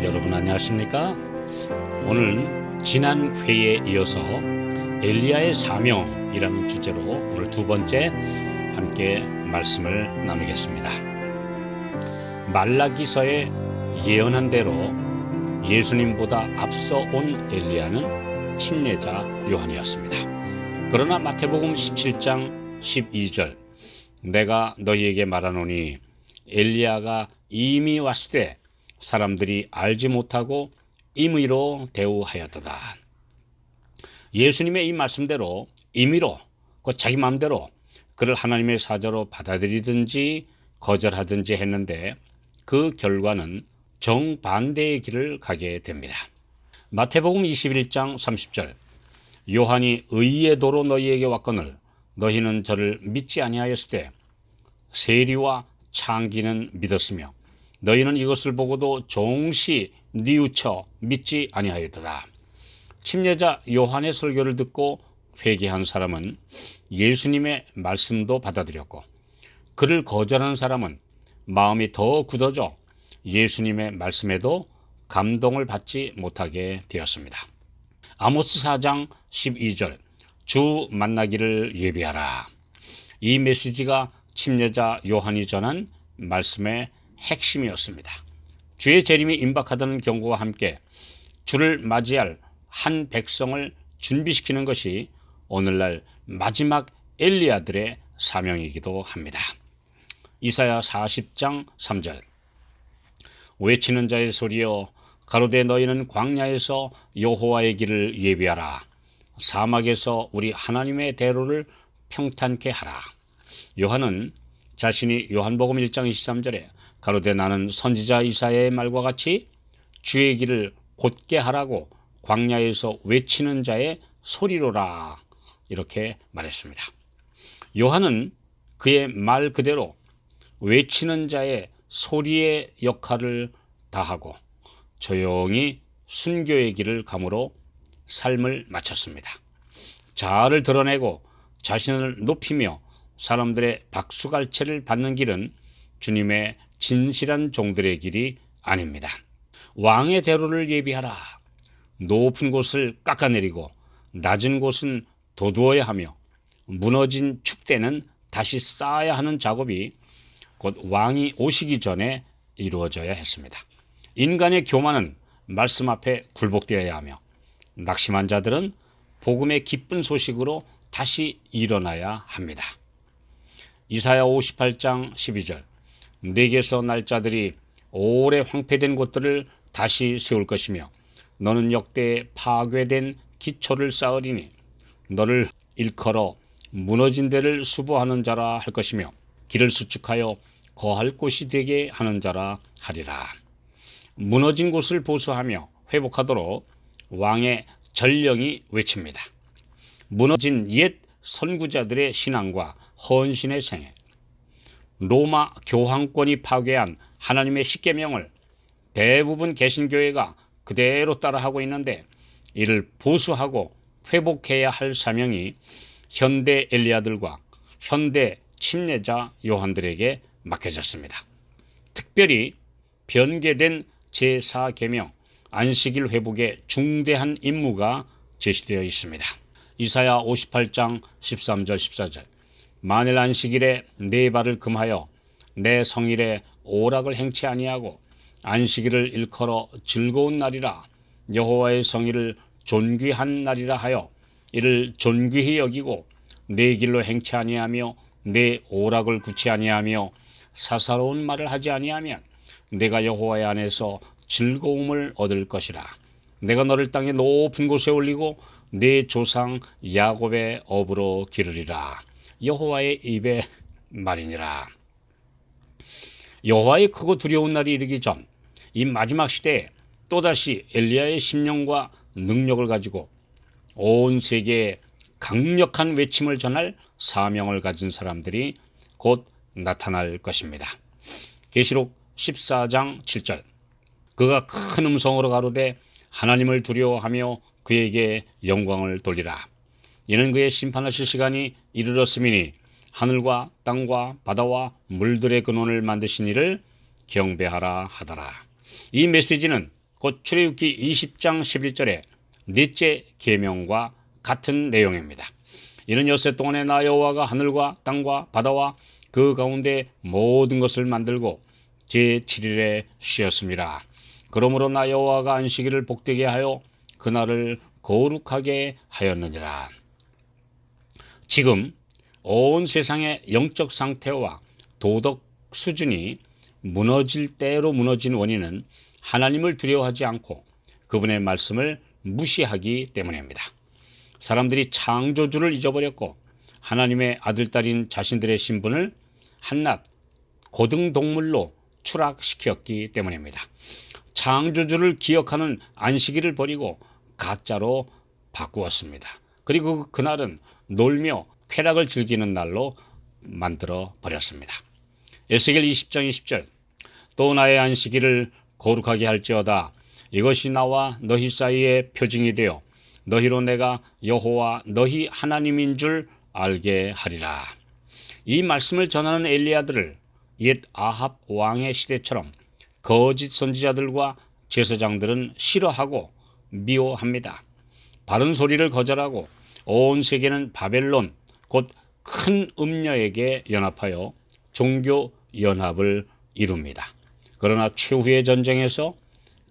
여러분 안녕하십니까? 오늘 지난 회에 이어서 엘리야의 사명이라는 주제로 오늘 두 번째 함께 말씀을 나누겠습니다. 말라기서에 예언한 대로 예수님보다 앞서 온 엘리야는 침례자 요한이었습니다. 그러나 마태복음 17장 12절 내가 너희에게 말하노니 엘리야가 이미 왔으되 사람들이 알지 못하고 임의로 대우하였도다. 예수님의 이 말씀대로 임의로 자기 마음대로 그를 하나님의 사자로 받아들이든지 거절하든지 했는데 그 결과는 정반대의 길을 가게 됩니다. 마태복음 21장 30절 요한이 의의 도로 너희에게 왔거늘 너희는 저를 믿지 아니하였으되 세리와 창기는 믿었으며 너희는 이것을 보고도 종시 뉘우쳐 믿지 아니하였도다. 침례자 요한의 설교를 듣고 회개한 사람은 예수님의 말씀도 받아들였고 그를 거절한 사람은 마음이 더 굳어져 예수님의 말씀에도 감동을 받지 못하게 되었습니다. 아모스 4장 12절 주 만나기를 예비하라. 이 메시지가 침례자 요한이 전한 말씀의 핵심이었습니다. 주의 재림이 임박하다는 경고와 함께 주를 맞이할 한 백성을 준비시키는 것이 오늘날 마지막 엘리야들의 사명이기도 합니다. 이사야 40장 3절 외치는 자의 소리여 가로되 너희는 광야에서 여호와의 길을 예비하라. 사막에서 우리 하나님의 대로를 평탄케 하라. 요한은 자신이 요한복음 1장 23절에 가로되 나는 선지자 이사야의 말과 같이 주의 길을 곧게 하라고 광야에서 외치는 자의 소리로라 이렇게 말했습니다. 요한은 그의 말 그대로 외치는 자의 소리의 역할을 다하고 조용히 순교의 길을 감으로 삶을 마쳤습니다. 자아를 드러내고 자신을 높이며 사람들의 박수갈채를 받는 길은 주님의 진실한 종들의 길이 아닙니다. 왕의 대로를 예비하라. 높은 곳을 깎아내리고 낮은 곳은 도두어야 하며 무너진 축대는 다시 쌓아야 하는 작업이 곧 왕이 오시기 전에 이루어져야 했습니다. 인간의 교만은 말씀 앞에 굴복되어야 하며 낙심한 자들은 복음의 기쁜 소식으로 다시 일어나야 합니다. 이사야 58장 12절 내게서 날 자들이 오래 황폐된 곳들을 다시 세울 것이며 너는 역대에 파괴된 기초를 쌓으리니 너를 일컬어 무너진 데를 수보하는 자라 할 것이며 길을 수축하여 거할 곳이 되게 하는 자라 하리라. 무너진 곳을 보수하며 회복하도록 왕의 전령이 외칩니다. 무너진 옛 선구자들의 신앙과 헌신의 생애, 로마 교황권이 파괴한 하나님의 십계명을 대부분 개신교회가 그대로 따라하고 있는데 이를 보수하고 회복해야 할 사명이 현대 엘리야들과 현대 침례자 요한들에게 맡겨졌습니다. 특별히 변개된 제4계명 안식일 회복에 중대한 임무가 제시되어 있습니다. 이사야 58장 13절 14절 만일 안식일에 네 발을 금하여 내 성일에 오락을 행치 아니하고 안식일을 일컬어 즐거운 날이라 여호와의 성일을 존귀한 날이라 하여 이를 존귀히 여기고 내 길로 행치 아니하며 내 오락을 굳이 아니하며 사사로운 말을 하지 아니하면 내가 여호와의 안에서 즐거움을 얻을 것이라. 내가 너를 땅의 높은 곳에 올리고 내 조상 야곱의 업으로 기르리라. 여호와의 입의 말이니라. 여호와의 크고 두려운 날이 이르기 전 이 마지막 시대에 또다시 엘리야의 심령과 능력을 가지고 온 세계에 강력한 외침을 전할 사명을 가진 사람들이 곧 나타날 것입니다. 계시록 14장 7절 그가 큰 음성으로 가로되 하나님을 두려워하며 그에게 영광을 돌리라. 이는 그의 심판하실 시간이 이르렀음이니 하늘과 땅과 바다와 물들의 근원을 만드신 이를 경배하라 하더라. 이 메시지는 곧 출애굽기 20장 11절의 넷째 계명과 같은 내용입니다. 이는 엿새 동안에 나 여호와가 하늘과 땅과 바다와 그 가운데 모든 것을 만들고 제7일에 쉬었습니다. 그러므로 나 여호와가 안식일을 복되게 하여 그날을 거룩하게 하였느니라. 지금 온 세상의 영적 상태와 도덕 수준이 무너질 대로 무너진 원인은 하나님을 두려워하지 않고 그분의 말씀을 무시하기 때문입니다. 사람들이 창조주를 잊어버렸고 하나님의 아들딸인 자신들의 신분을 한낱 고등동물로 추락시켰기 때문입니다. 창조주를 기억하는 안식일을 버리고 가짜로 바꾸었습니다. 그리고 그날은 놀며 쾌락을 즐기는 날로 만들어 버렸습니다. 에스겔 20장 20절 또 나의 안식일을 거룩하게 할지어다. 이것이 나와 너희 사이의 표징이 되어 너희로 내가 여호와 너희 하나님인 줄 알게 하리라. 이 말씀을 전하는 엘리야들을 옛 아합 왕의 시대처럼 거짓 선지자들과 제사장들은 싫어하고 미워합니다. 바른 소리를 거절하고 온 세계는 바벨론 곧 큰 음녀에게 연합하여 종교 연합을 이룹니다. 그러나 최후의 전쟁에서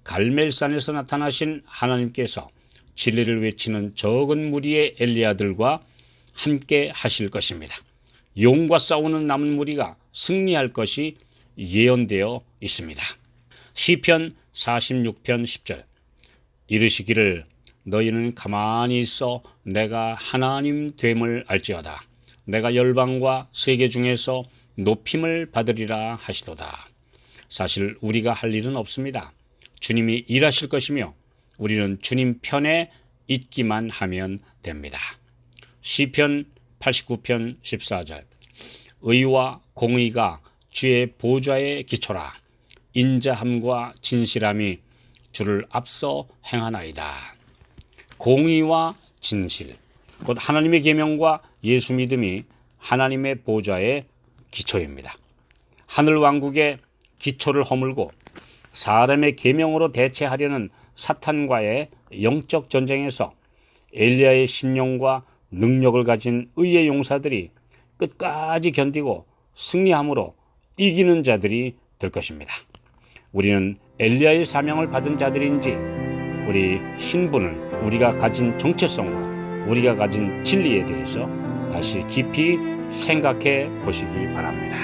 갈멜산에서 나타나신 하나님께서 진리를 외치는 적은 무리의 엘리야들과 함께 하실 것입니다. 용과 싸우는 남은 무리가 승리할 것이 예언되어 있습니다. 시편 46편 10절 이르시기를 너희는 가만히 있어 내가 하나님 됨을 알지어다. 내가 열방과 세계 중에서 높임을 받으리라 하시도다. 사실 우리가 할 일은 없습니다. 주님이 일하실 것이며 우리는 주님 편에 있기만 하면 됩니다. 시편 89편 14절 의와 공의가 주의 보좌에 기초라. 인자함과 진실함이 주를 앞서 행하나이다. 공의와 진실, 곧 하나님의 계명과 예수 믿음이 하나님의 보좌의 기초입니다. 하늘 왕국의 기초를 허물고 사람의 계명으로 대체하려는 사탄과의 영적 전쟁에서 엘리야의 심령과 능력을 가진 의의 용사들이 끝까지 견디고 승리함으로 이기는 자들이 될 것입니다. 우리는 엘리야의 사명을 받은 자들인지 우리 신분을 우리가 가진 정체성과 우리가 가진 진리에 대해서 다시 깊이 생각해 보시기 바랍니다.